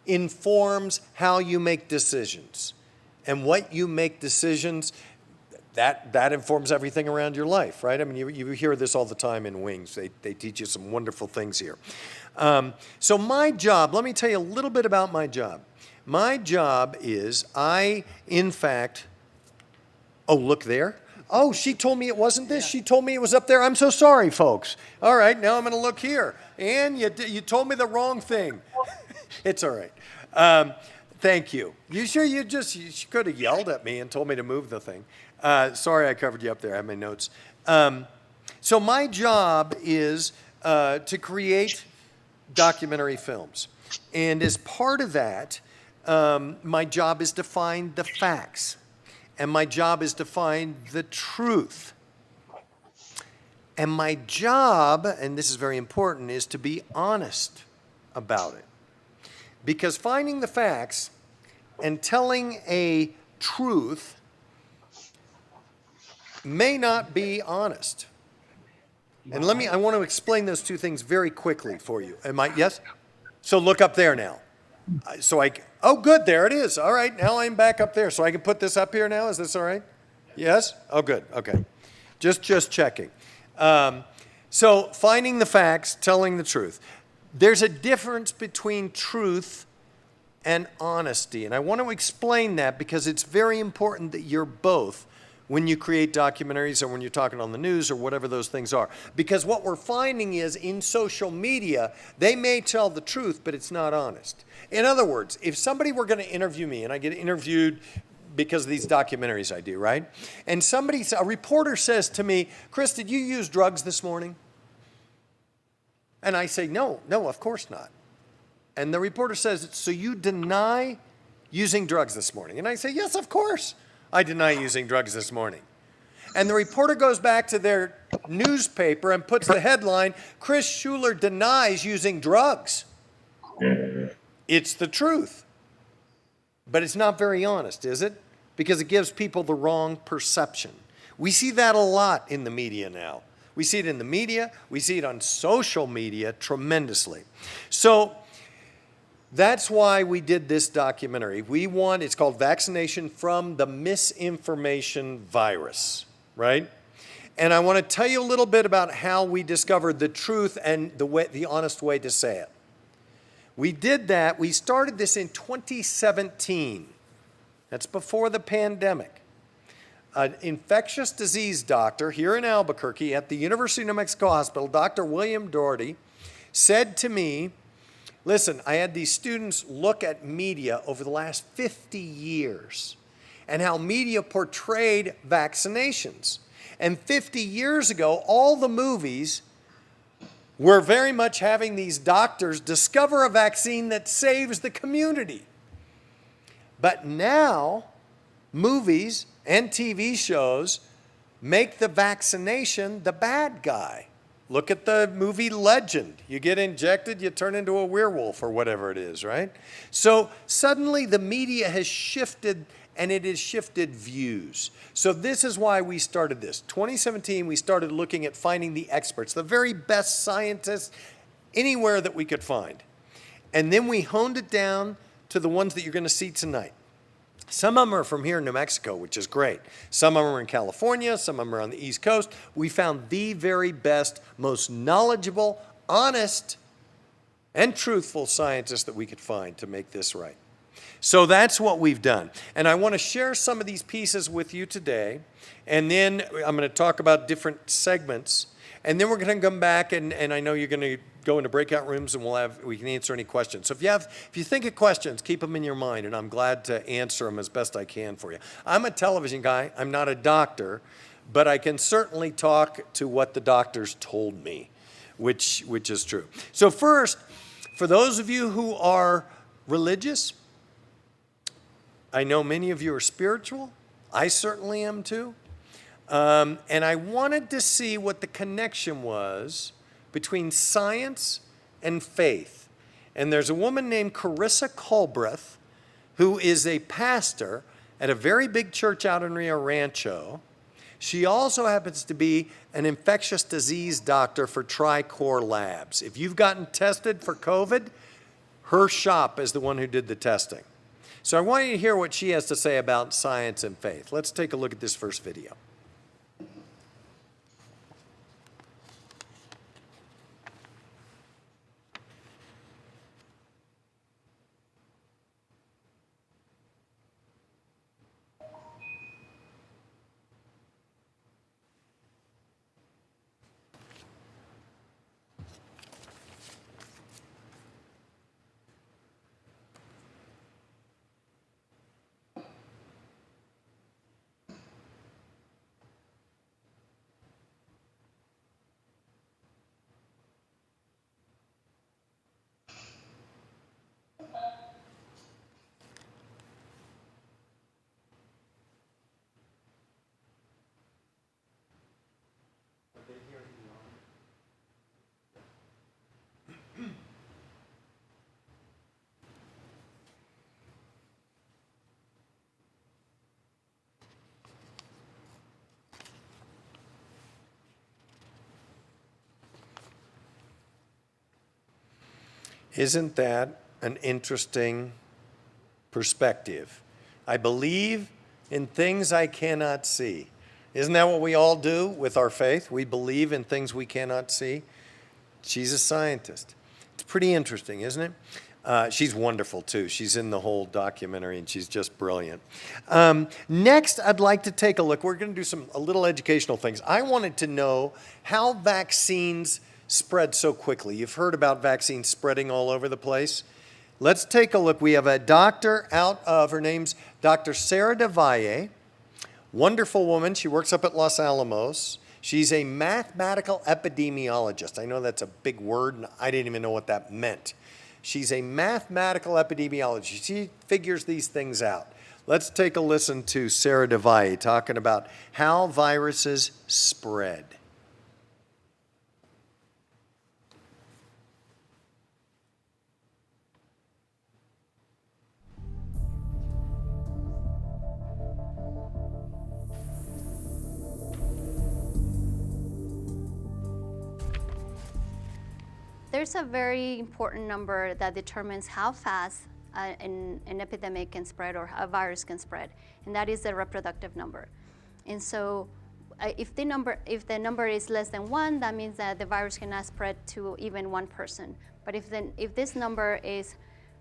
informs how you make decisions. And what you make decisions, that informs everything around your life, right? I mean, you hear this all the time in Wings. They teach you some wonderful things here. So my job, let me tell you a little bit about my job. My job is in fact, oh, look there. Oh, she told me it wasn't this. She told me it was up there. I'm so sorry, folks. All right, now I'm going to look here. And you told me the wrong thing. It's all right. Thank you. You sure you could have yelled at me and told me to move the thing. Sorry I covered you up there. I have my notes. So my job is to create documentary films. And as part of that, my job is to find the facts. And my job is to find the truth. And my job, and this is very important, is to be honest about it. Because finding the facts and telling a truth may not be honest. And I want to explain those two things very quickly for you. Yes? So look up there now. Oh, good, there it is. All right, now I'm back up there. So I can put this up here now? Is this all right? Yes? Oh, good, okay. Just checking. So finding the facts, telling the truth. There's a difference between truth and honesty. And I want to explain that because it's very important that you're both when you create documentaries or when you're talking on the news or whatever those things are. Because what we're finding is in social media, they may tell the truth, but it's not honest. In other words, if somebody were going to interview me, and I get interviewed because of these documentaries I do, right? And a reporter says to me, Chris, did you use drugs this morning? And I say, no, of course not. And the reporter says, so you deny using drugs this morning? And I say, yes, of course. I deny using drugs this morning. And the reporter goes back to their newspaper and puts the headline, Chris Schuler denies using drugs. It's the truth. But it's not very honest, is it? Because it gives people the wrong perception. We see that a lot in the media now. We see it in the media. We see it on social media tremendously. So that's why we did this documentary. It's called Vaccination from the Misinformation Virus, right? And I want to tell you a little bit about how we discovered the truth and the honest way to say it. We did that. We started this in 2017. That's before the pandemic. An infectious disease doctor here in Albuquerque at the University of New Mexico Hospital, Dr. William Doherty, said to me, listen, I had these students look at media over the last 50 years and how media portrayed vaccinations. And 50 years ago, all the movies were very much having these doctors discover a vaccine that saves the community. But now, movies and TV shows make the vaccination the bad guy. Look at the movie Legend. You get injected, you turn into a werewolf or whatever it is, right? So suddenly the media has shifted, and it has shifted views. So this is why we started this. 2017, we started looking at finding the experts, the very best scientists anywhere that we could find. And then we honed it down to the ones that you're going to see tonight. Some of them are from here in New Mexico, which is great. Some of them are in California. Some of them are on the East Coast. We found the very best, most knowledgeable, honest, and truthful scientists that we could find to make this right. So that's what we've done. And I want to share some of these pieces with you today. And then I'm going to talk about different segments. And then we're going to come back, and I know you're going to go into breakout rooms, and we can answer any questions. So if you think of questions, keep them in your mind, and I'm glad to answer them as best I can for you. I'm a television guy. I'm not a doctor, but I can certainly talk to what the doctors told me, which is true. So first, for those of you who are religious, I know many of you are spiritual. I certainly am too. And I wanted to see what the connection was between science and faith. And there's a woman named Carissa Culbreth who is a pastor at a very big church out in Rio Rancho. She also happens to be an infectious disease doctor for Tricor Labs. If you've gotten tested for COVID, Her shop is the one who did the testing. So I want you to hear what she has to say about science and faith. Let's take a look at this first video. Isn't that an interesting perspective? I believe in things I cannot see. Isn't that what we all do with our faith? We believe in things we cannot see. She's a scientist. It's pretty interesting, isn't it? She's wonderful, too. She's in the whole documentary, and she's just brilliant. Next, I'd like to take a look. We're going to do a little educational things. I wanted to know how vaccines spread so quickly. You've heard about vaccines spreading all over the place. Let's take a look. We have a doctor her name's Dr. Sarah DeValle, wonderful woman. She works up at Los Alamos. She's a mathematical epidemiologist. I know that's a big word, and I didn't even know what that meant. She's a mathematical epidemiologist. She figures these things out. Let's take a listen to Sarah DeValle talking about how viruses spread. There's a very important number that determines how fast an epidemic can spread or a virus can spread, and that is the reproductive number. And so if the number is less than 1, that means that the virus cannot spread to even one person. But if this number is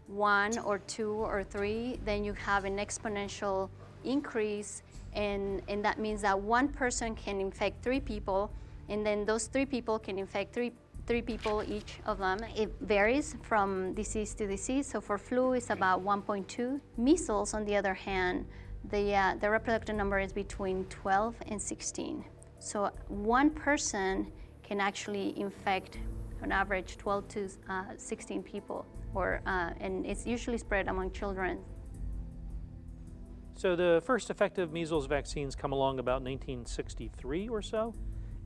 1 or 2 or 3, then you have an exponential increase, and that means that one person can infect 3 people, and then those 3 people can infect three people, each of them. It varies from disease to disease. So for flu, it's about 1.2. Measles, on the other hand, the reproductive number is between 12 and 16. So one person can actually infect, on average, 12 to 16 people, and it's usually spread among children. So the first effective measles vaccines come along about 1963 or so,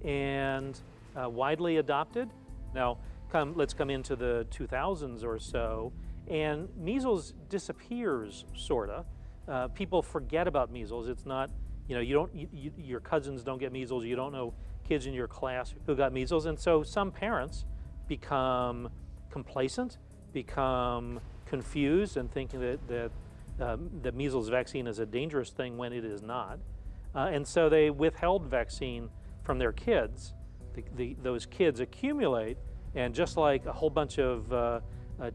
and widely adopted. Now, let's come into the 2000s or so, and measles disappears, sorta. People forget about measles. It's not, your cousins don't get measles. You don't know kids in your class who got measles, and so some parents become complacent, become confused, and thinking that the measles vaccine is a dangerous thing when it is not, and so they withheld vaccine from their kids. Those kids accumulate, and just like a whole bunch of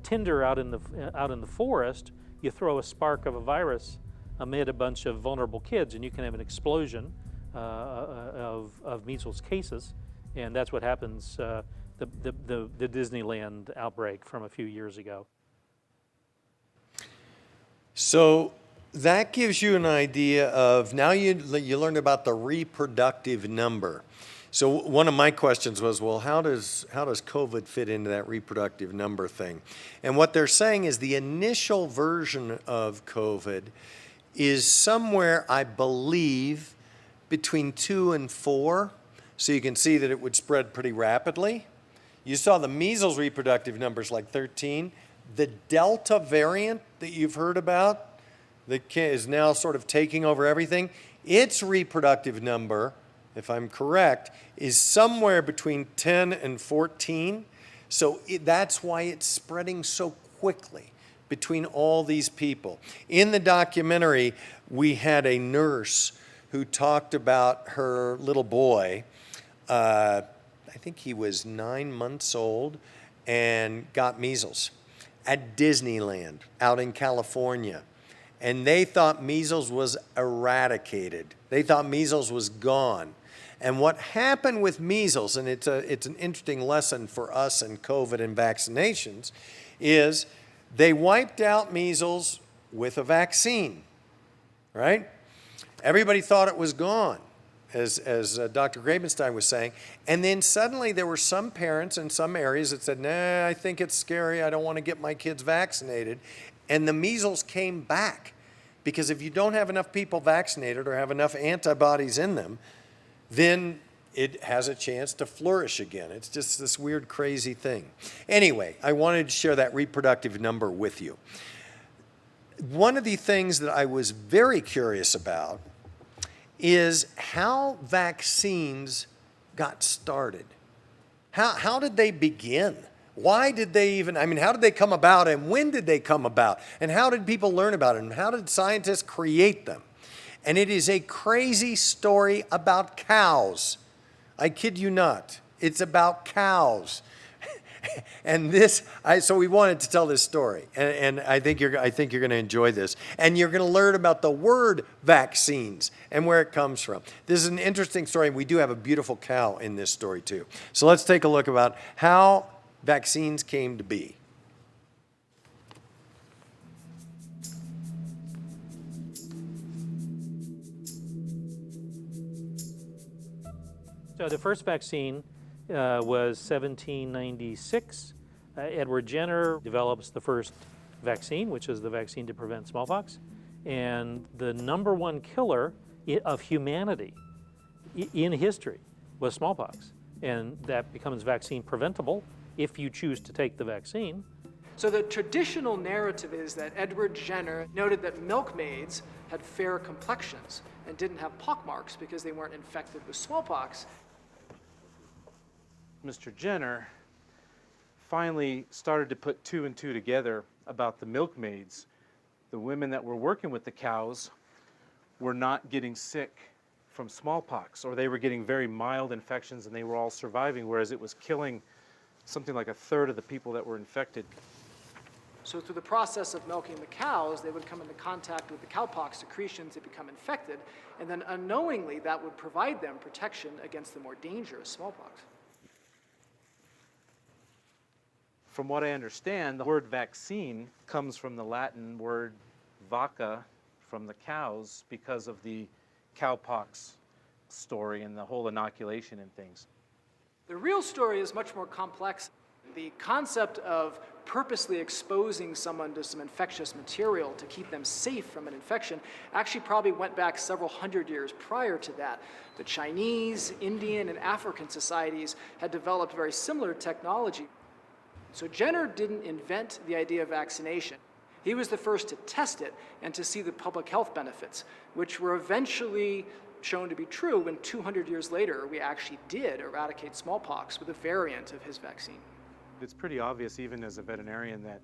tinder out in the forest, you throw a spark of a virus amid a bunch of vulnerable kids, and you can have an explosion of measles cases, and that's what happens. The Disneyland outbreak from a few years ago. So that gives you an idea of, now you learned about the reproductive number. So one of my questions was, well, how does COVID fit into that reproductive number thing? And what they're saying is the initial version of COVID is somewhere, I believe, between 2 and 4. So you can see that it would spread pretty rapidly. You saw the measles reproductive numbers like 13. The Delta variant that you've heard about that is now sort of taking over everything, its reproductive number, if I'm correct, is somewhere between 10 and 14. So that's why it's spreading so quickly between all these people. In the documentary, we had a nurse who talked about her little boy. I think he was 9 months old and got measles at Disneyland out in California. And they thought measles was eradicated. They thought measles was gone. And what happened with measles, and it's an interesting lesson for us in COVID and vaccinations, is they wiped out measles with a vaccine, right? Everybody thought it was gone, as Dr. Grabenstein was saying. And then suddenly there were some parents in some areas that said, nah, I think it's scary. I don't want to get my kids vaccinated. And the measles came back. Because if you don't have enough people vaccinated or have enough antibodies in them, then it has a chance to flourish again. It's just this weird, crazy thing. Anyway, I wanted to share that reproductive number with you. One of the things that I was very curious about is how vaccines got started. How did they begin? Why did they even, how did they come about, and when did they come about? And how did people learn about it? And how did scientists create them? And it is a crazy story about cows. I kid you not. It's about cows. And so we wanted to tell this story, and I think you're going to enjoy this, and you're going to learn about the word vaccines and where it comes from. This is an interesting story, and we do have a beautiful cow in this story too. So let's take a look about how vaccines came to be. So the first vaccine was 1796. Edward Jenner develops the first vaccine, which is the vaccine to prevent smallpox. And the number one killer of humanity in history was smallpox. And that becomes vaccine preventable if you choose to take the vaccine. So the traditional narrative is that Edward Jenner noted that milkmaids had fair complexions and didn't have pockmarks because they weren't infected with smallpox. Mr. Jenner finally started to put two and two together about the milkmaids. The women that were working with the cows were not getting sick from smallpox, or they were getting very mild infections and they were all surviving, whereas it was killing something like a third of the people that were infected. So through the process of milking the cows, they would come into contact with the cowpox secretions, they become infected, and then unknowingly that would provide them protection against the more dangerous smallpox. From what I understand, the word vaccine comes from the Latin word vacca, from the cows, because of the cowpox story and the whole inoculation and things. The real story is much more complex. The concept of purposely exposing someone to some infectious material to keep them safe from an infection actually probably went back several hundred years prior to that. The Chinese, Indian, and African societies had developed very similar technology. So Jenner didn't invent the idea of vaccination. He was the first to test it and to see the public health benefits, which were eventually shown to be true when 200 years later we actually did eradicate smallpox with a variant of his vaccine. It's pretty obvious, even as a veterinarian, that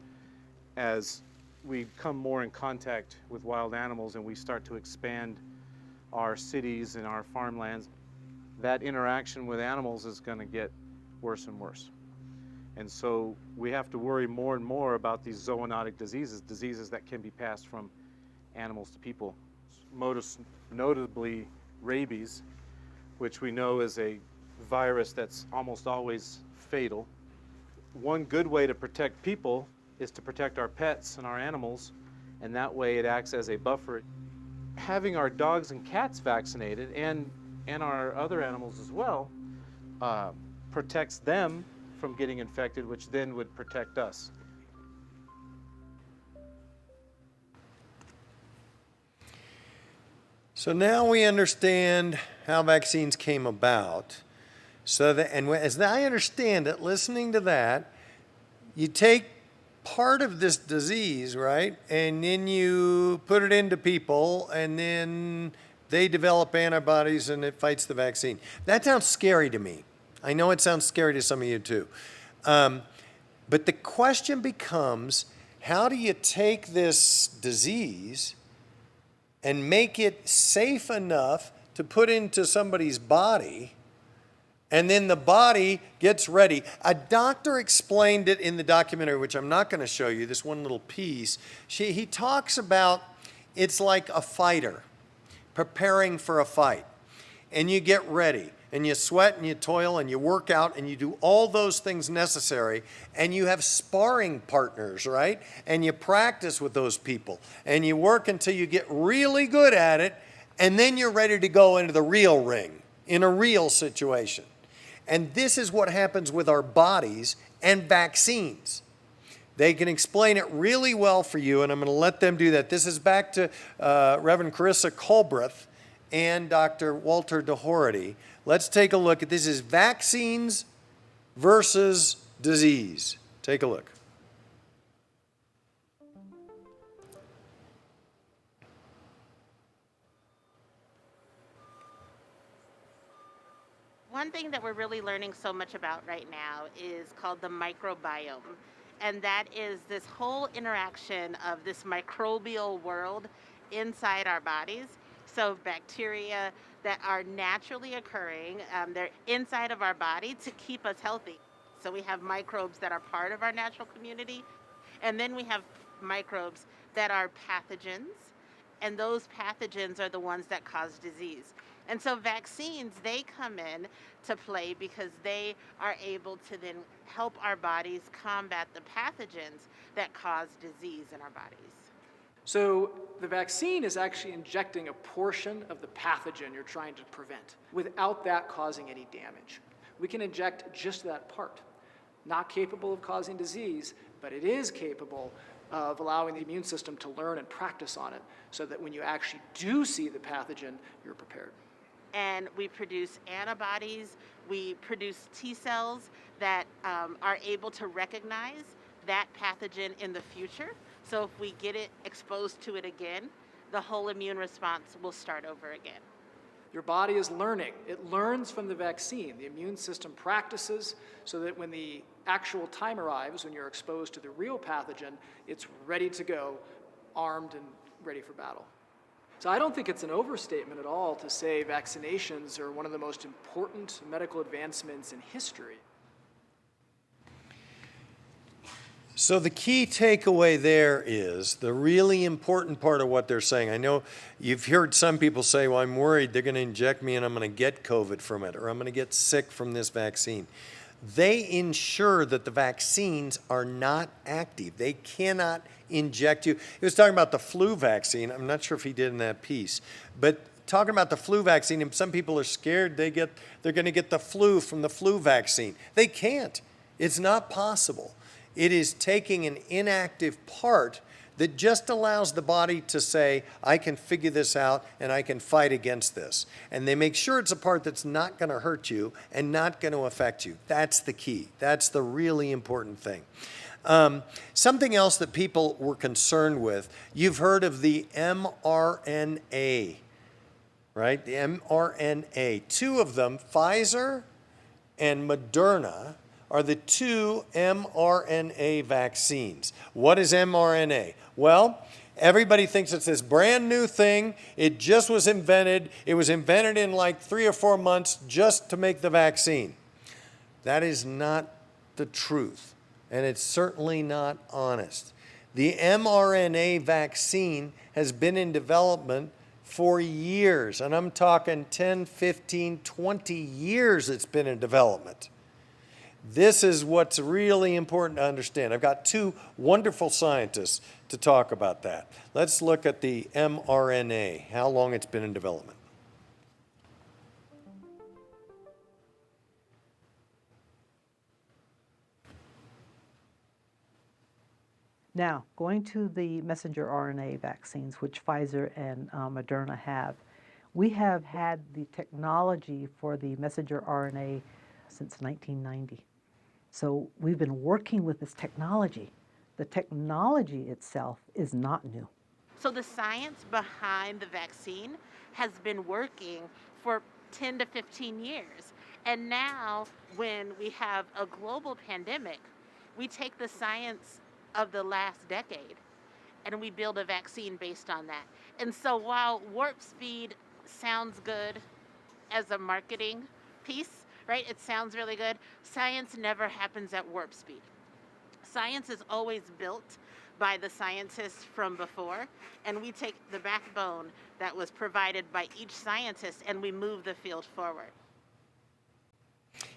as we come more in contact with wild animals and we start to expand our cities and our farmlands, that interaction with animals is going to get worse and worse. And so we have to worry more and more about these zoonotic diseases that can be passed from animals to people. Most notably rabies, which we know is a virus that's almost always fatal. One good way to protect people is to protect our pets and our animals, and that way it acts as a buffer. Having our dogs and cats vaccinated, and our other animals as well, protects them from getting infected, which then would protect us. So now we understand how vaccines came about. So that, and as I understand it, listening to that, you take part of this disease, right, and then you put it into people, and then they develop antibodies and it fights the vaccine. That sounds scary to me. I know it sounds scary to some of you too. But the question becomes, how do you take this disease and make it safe enough to put into somebody's body, and then the body gets ready? A doctor explained it in the documentary, which I'm not going to show you, this one little piece. He talks about it's like a fighter preparing for a fight. And you get ready, and you sweat, and you toil, and you work out, and you do all those things necessary, and you have sparring partners, right? And you practice with those people, and you work until you get really good at it, and then you're ready to go into the real ring, in a real situation. And this is what happens with our bodies and vaccines. They can explain it really well for you, and I'm going to let them do that. This is back to Reverend Carissa Culbreth and Dr. Walter Doherty. Let's take a look at this. Is vaccines versus disease. Take a look. One thing that we're really learning so much about right now is called the microbiome. And that is this whole interaction of this microbial world inside our bodies. So bacteria that are naturally occurring, they're inside of our body to keep us healthy. So we have microbes that are part of our natural community, and then we have microbes that are pathogens, and those pathogens are the ones that cause disease. And so vaccines, they come in to play because they are able to then help our bodies combat the pathogens that cause disease in our bodies. So the vaccine is actually injecting a portion of the pathogen you're trying to prevent without that causing any damage. We can inject just that part. Not capable of causing disease, but it is capable of allowing the immune system to learn and practice on it so that when you actually do see the pathogen, you're prepared. And we produce antibodies, we produce T cells that are able to recognize that pathogen in the future. So if we get it exposed to it again, the whole immune response will start over again. Your body is learning. It learns from the vaccine. The immune system practices so that when the actual time arrives, when you're exposed to the real pathogen, it's ready to go, armed and ready for battle. So I don't think it's an overstatement at all to say vaccinations are one of the most important medical advancements in history. So the key takeaway there is the really important part of what they're saying. I know you've heard some people say, well, I'm worried they're going to inject me and I'm going to get COVID from it, or I'm going to get sick from this vaccine. They ensure that the vaccines are not active. They cannot inject you. He was talking about the flu vaccine. I'm not sure if he did in that piece, but talking about the flu vaccine, and some people are scared they're going to get the flu from the flu vaccine. They can't. It's not possible. It is taking an inactive part that just allows the body to say, I can figure this out and I can fight against this. And they make sure it's a part that's not going to hurt you and not going to affect you. That's the key. That's the really important thing. Something else that people were concerned with, you've heard of the mRNA, right? The mRNA. Two of them, Pfizer and Moderna, are the two mRNA vaccines. What is mRNA? Well, everybody thinks it's this brand new thing. It just was invented. It was invented in like 3 or 4 months just to make the vaccine. That is not the truth, and it's certainly not honest. The mRNA vaccine has been in development for years, and I'm talking 10, 15, 20 years it's been in development. This is what's really important to understand. I've got two wonderful scientists to talk about that. Let's look at the mRNA, how long it's been in development. Now, going to the messenger RNA vaccines, which Pfizer and Moderna have, we have had the technology for the messenger RNA since 1990. So we've been working with this technology. The technology itself is not new. So the science behind the vaccine has been working for 10 to 15 years. And now when we have a global pandemic, we take the science of the last decade, and we build a vaccine based on that. And so while warp speed sounds good as a marketing piece, right? It sounds really good. Science never happens at warp speed. Science is always built by the scientists from before, and we take the backbone that was provided by each scientist and we move the field forward.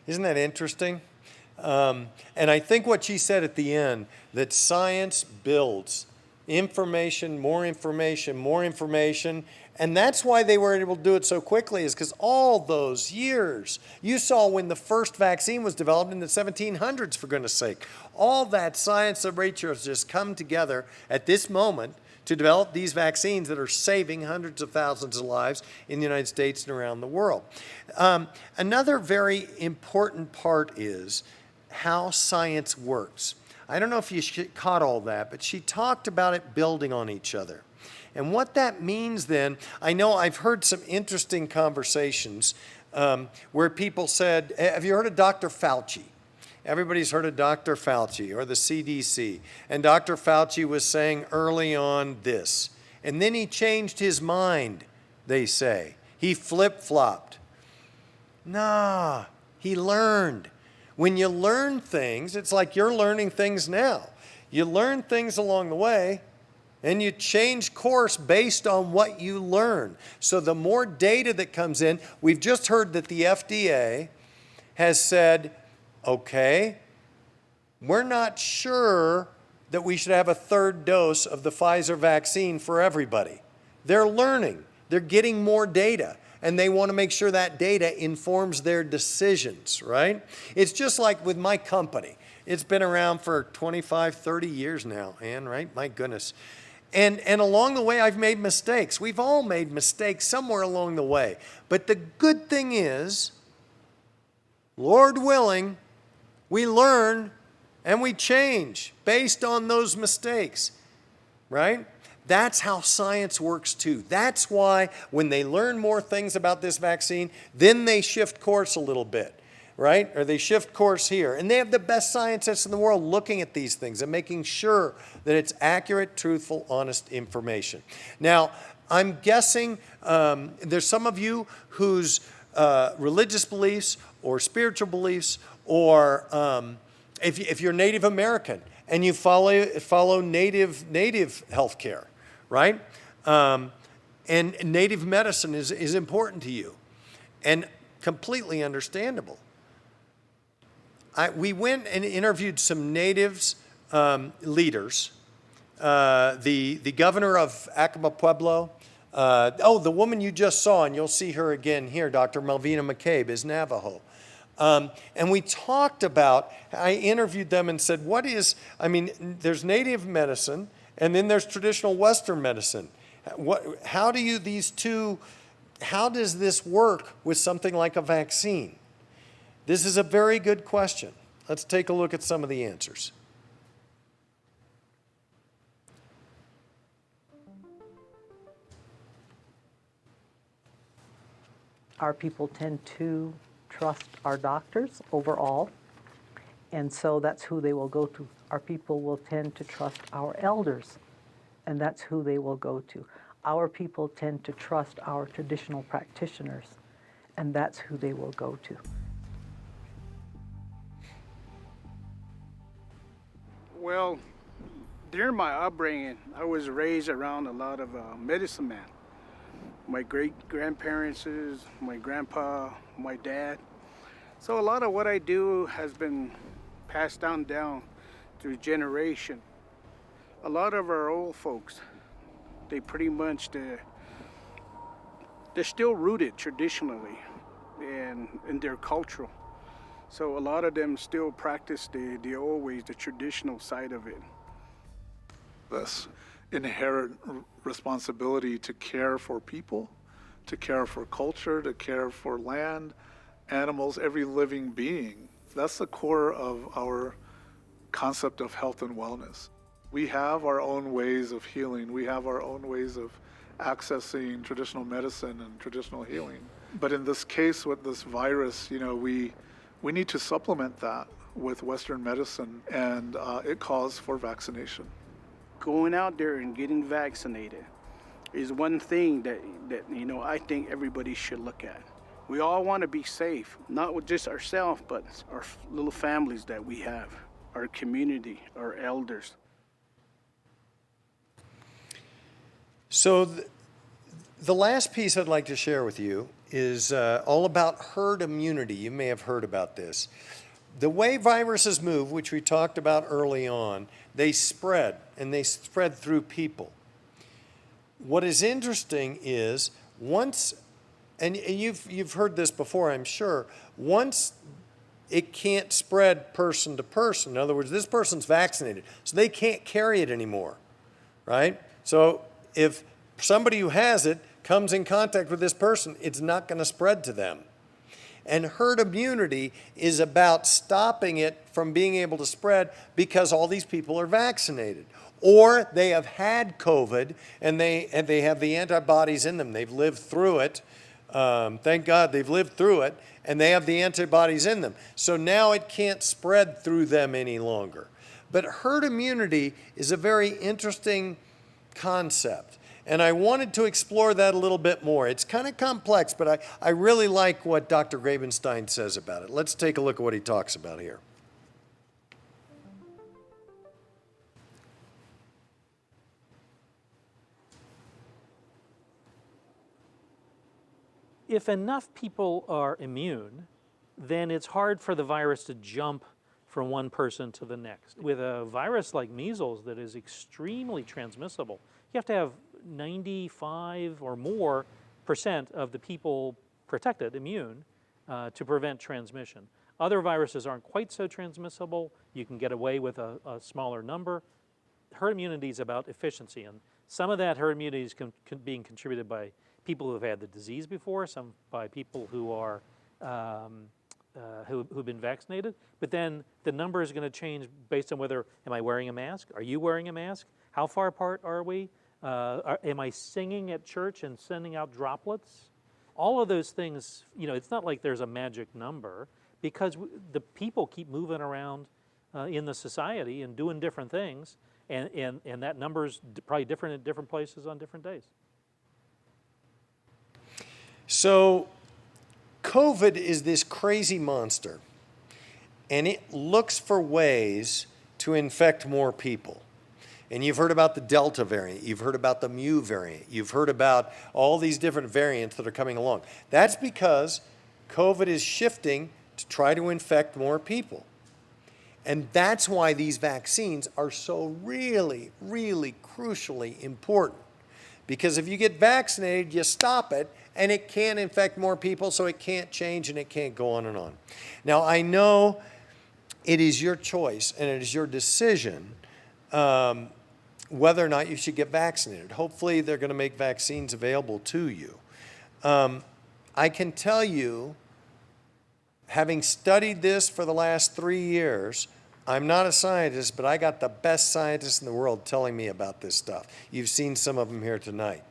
Isn't that interesting? And I think what she said at the end, that science builds information, more information, more information. And that's why they were able to do it so quickly, is because all those years, you saw when the first vaccine was developed in the 1700s, for goodness sake, all that science and nature has just come together at this moment to develop these vaccines that are saving hundreds of thousands of lives in the United States and around the world. Another very important part is how science works. I don't know if you caught all that, but she talked about it building on each other. And what that means then, I know I've heard some interesting conversations where people said, have you heard of Dr. Fauci? Everybody's heard of Dr. Fauci or the CDC. And Dr. Fauci was saying early on this. And then he changed his mind, they say. He flip-flopped. Nah, he learned. When you learn things, it's like you're learning things now. You learn things along the way, and you change course based on what you learn. So the more data that comes in, we've just heard that the FDA has said, okay, we're not sure that we should have a third dose of the Pfizer vaccine for everybody. They're learning. They're getting more data, and they want to make sure that data informs their decisions, right? It's just like with my company. It's been around for 25, 30 years now, Ann, right? My goodness. And along the way, I've made mistakes. We've all made mistakes somewhere along the way. But the good thing is, Lord willing, we learn and we change based on those mistakes, right? That's how science works too. That's why when they learn more things about this vaccine, then they shift course a little bit, right? Or they shift course here. And they have the best scientists in the world looking at these things and making sure that it's accurate, truthful, honest information. Now, I'm guessing there's some of you whose religious beliefs or spiritual beliefs, or if you're Native American and you follow native health care, right? And native medicine is important to you and completely understandable. We went and interviewed some natives leaders. The governor of Acoma Pueblo, the woman you just saw, and you'll see her again here, Dr. Malvina McCabe, is Navajo. And we talked about, I interviewed them and said, there's native medicine, and then there's traditional Western medicine. How does this work with something like a vaccine? This is a very good question. Let's take a look at some of the answers. Our people tend to trust our doctors overall, and so that's who they will go to. Our people will tend to trust our elders, and that's who they will go to. Our people tend to trust our traditional practitioners, and that's who they will go to. Well, during my upbringing, I was raised around a lot of medicine men. My great-grandparents, my grandpa, my dad. So a lot of what I do has been passed down through generation. A lot of our old folks, they pretty much, they're still rooted traditionally in their cultural. So a lot of them still practice the old ways, the traditional side of it. This inherent responsibility to care for people, to care for culture, to care for land, animals, every living being. That's the core of our concept of health and wellness. We have our own ways of healing. We have our own ways of accessing traditional medicine and traditional healing. But in this case with this virus, we need to supplement that with Western medicine, and it calls for vaccination. Going out there and getting vaccinated is one thing that I think everybody should look at. We all want to be safe, not with just ourselves, but our little families that we have, our community, our elders. So the last piece I'd like to share with you is all about herd immunity. You may have heard about this. The way viruses move, which we talked about early on, they spread, and they spread through people. What is interesting is once, and you've heard this before, I'm sure, once it can't spread person to person. In other words, this person's vaccinated, so they can't carry it anymore, right? So if somebody who has it comes in contact with this person, it's not going to spread to them. And herd immunity is about stopping it from being able to spread because all these people are vaccinated. Or they have had COVID and they have the antibodies in them. They've lived through it. Thank God they've lived through it, and they have the antibodies in them. So now it can't spread through them any longer. But herd immunity is a very interesting concept. And I wanted to explore that a little bit more. It's kind of complex, but I really like what Dr. Grabenstein says about it. Let's take a look at what he talks about here. If enough people are immune, then it's hard for the virus to jump from one person to the next. With a virus like measles that is extremely transmissible, you have to have 95 or more % of the people protected, immune, to prevent transmission. Other viruses aren't quite so transmissible. You can get away with a smaller number. Herd immunity is about efficiency, and some of that herd immunity is being contributed by people who have had the disease before, some by people who are who've been vaccinated. But then the number is going to change based on whether, am I wearing a mask? Are you wearing a mask? How far apart are we? Am I singing at church and sending out droplets? All of those things, it's not like there's a magic number because the people keep moving around in the society and doing different things, and that number's probably different at different places on different days. So COVID is this crazy monster, and it looks for ways to infect more people. And you've heard about the Delta variant, you've heard about the Mu variant, you've heard about all these different variants that are coming along. That's because COVID is shifting to try to infect more people. And that's why these vaccines are so really, really crucially important. Because if you get vaccinated, you stop it, and it can infect more people, so it can't change and it can't go on and on. Now, I know it is your choice and it is your decision whether or not you should get vaccinated. Hopefully, they're going to make vaccines available to you. I can tell you, having studied this for the last 3 years, I'm not a scientist, but I got the best scientists in the world telling me about this stuff. You've seen some of them here tonight.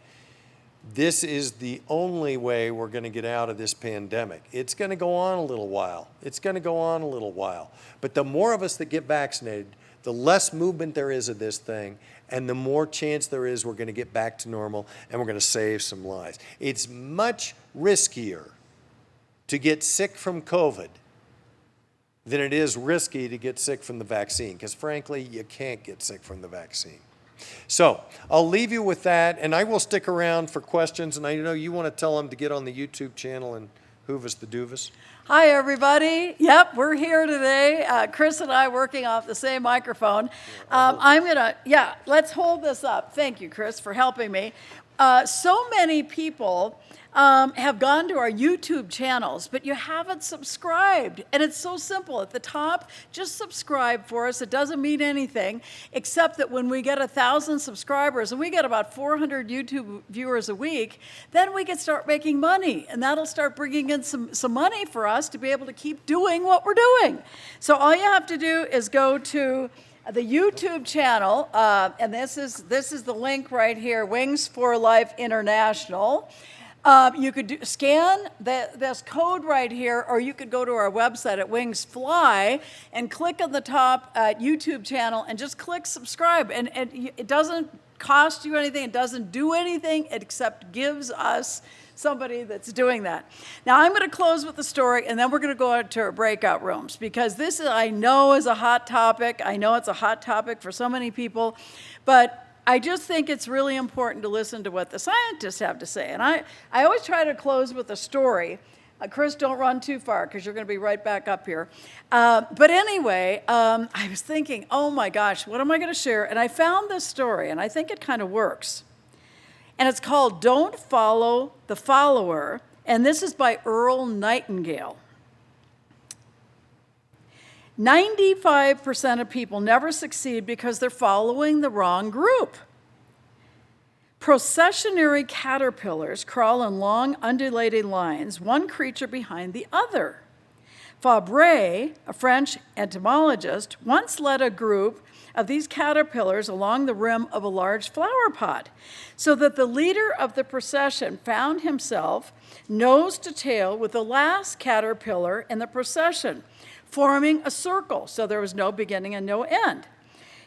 This is the only way we're going to get out of this pandemic. It's going to go on a little while. It's going to go on a little while. But the more of us that get vaccinated, the less movement there is of this thing, and the more chance there is we're going to get back to normal and we're going to save some lives. It's much riskier to get sick from COVID than it is risky to get sick from the vaccine, because frankly, you can't get sick from the vaccine. So I'll leave you with that, and I will stick around for questions, and I know you want to tell them to get on the YouTube channel and Hoovus the Doovus. Hi, everybody. Yep, we're here today. Chris and I working off the same microphone. Let's hold this up. Thank you, Chris, for helping me. So many people have gone to our YouTube channels, but you haven't subscribed. And it's so simple. At the top, just subscribe for us. It doesn't mean anything, except that when we get 1,000 subscribers, and we get about 400 YouTube viewers a week, then we can start making money. And that'll start bringing in some money for us to be able to keep doing what we're doing. So all you have to do is go to the YouTube channel, and this is the link right here, Wings for Life International. You could scan this code right here, or you could go to our website at Wings Fly and click on the top YouTube channel and just click subscribe. And it doesn't cost you anything. It doesn't do anything except gives us somebody that's doing that. Now, I'm going to close with the story, and then we're going to go out to our breakout rooms, because this, I know, is a hot topic. I know it's a hot topic for so many people, but I just think it's really important to listen to what the scientists have to say. And I always try to close with a story. Chris, don't run too far, because you're going to be right back up here. But anyway, I was thinking, oh my gosh, what am I going to share? And I found this story, and I think it kind of works. And it's called Don't Follow the Follower, and this is by Earl Nightingale. 95% of people never succeed because they're following the wrong group. Processionary caterpillars crawl in long, undulating lines, one creature behind the other. Fabre, a French entomologist, once led a group of these caterpillars along the rim of a large flower pot, so that the leader of the procession found himself nose to tail with the last caterpillar in the procession, forming a circle, so there was no beginning and no end.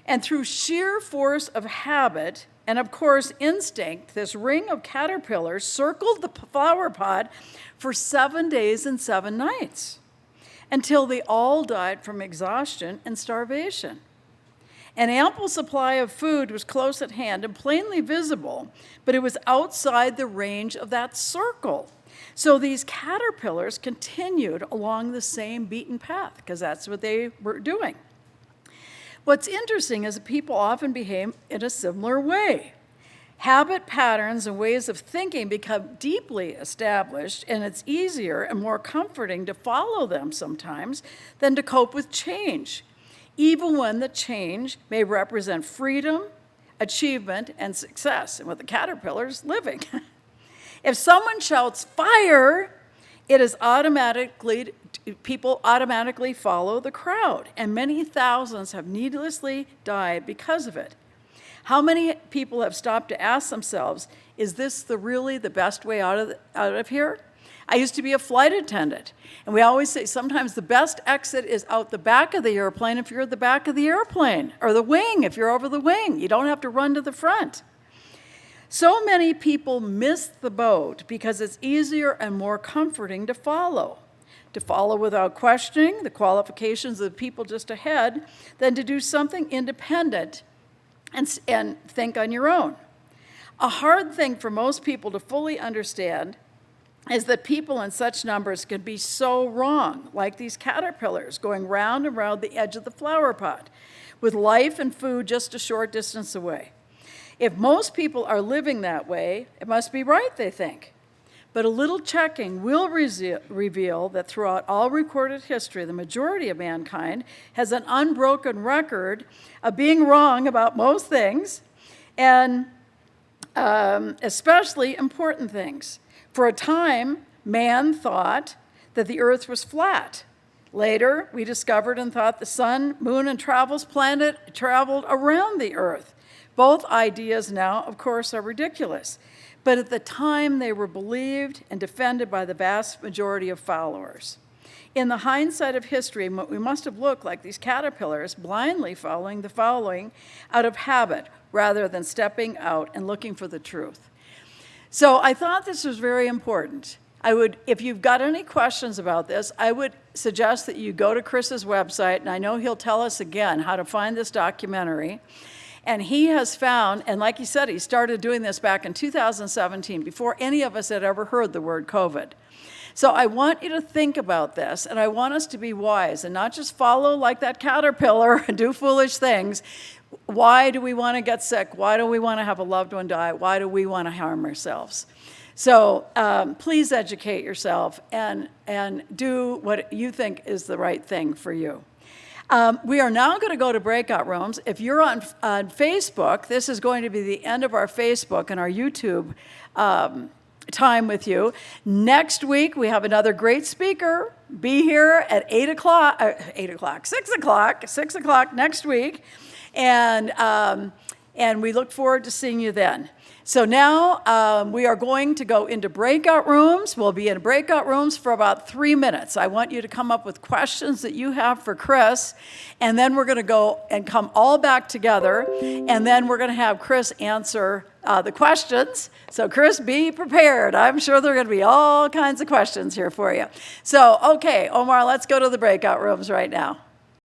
And through sheer force of habit and, of course, instinct, this ring of caterpillars circled the flower pot for 7 days and 7 nights, until they all died from exhaustion and starvation. An ample supply of food was close at hand and plainly visible, but it was outside the range of that circle. So these caterpillars continued along the same beaten path, because that's what they were doing. What's interesting is that people often behave in a similar way. Habit patterns and ways of thinking become deeply established, and it's easier and more comforting to follow them sometimes than to cope with change, even when the change may represent freedom, achievement, and success, and with the caterpillars, living. If someone shouts fire, people automatically follow the crowd, and many thousands have needlessly died because of it. How many people have stopped to ask themselves, is this really the best way out of here? I used to be a flight attendant, and we always say sometimes the best exit is out the back of the airplane if you're at the back of the airplane, or the wing if you're over the wing. You don't have to run to the front. So many people miss the boat because it's easier and more comforting to follow without questioning the qualifications of the people just ahead, than to do something independent and think on your own. A hard thing for most people to fully understand is that people in such numbers can be so wrong, like these caterpillars going round and round the edge of the flower pot, with life and food just a short distance away. If most people are living that way, it must be right, they think. But a little checking will reveal that throughout all recorded history, the majority of mankind has an unbroken record of being wrong about most things, and especially important things. For a time, man thought that the earth was flat. Later, we discovered and thought the sun, moon, and planet traveled around the earth. Both ideas now, of course, are ridiculous. But at the time, they were believed and defended by the vast majority of followers. In the hindsight of history, we must have looked like these caterpillars, blindly following the following out of habit, rather than stepping out and looking for the truth. So I thought this was very important. If you've got any questions about this, I would suggest that you go to Chris's website, and I know he'll tell us again how to find this documentary. And he has found, and like he said, he started doing this back in 2017, before any of us had ever heard the word COVID. So I want you to think about this, and I want us to be wise and not just follow like that caterpillar and do foolish things. Why do we want to get sick? Why do we want to have a loved one die? Why do we want to harm ourselves? So please educate yourself and do what you think is the right thing for you. We are now going to go to breakout rooms. If you're on Facebook, this is going to be the end of our Facebook and our YouTube time with you. Next week, we have another great speaker. Be here at 6 o'clock next week. And we look forward to seeing you then. So now we are going to go into breakout rooms. We'll be in breakout rooms for about 3 minutes. I want you to come up with questions that you have for Chris, and then we're going to go and come all back together, and then we're going to have Chris answer the questions. So Chris, be prepared. I'm sure there are going to be all kinds of questions here for you. So, okay, Omar, let's go to the breakout rooms right now.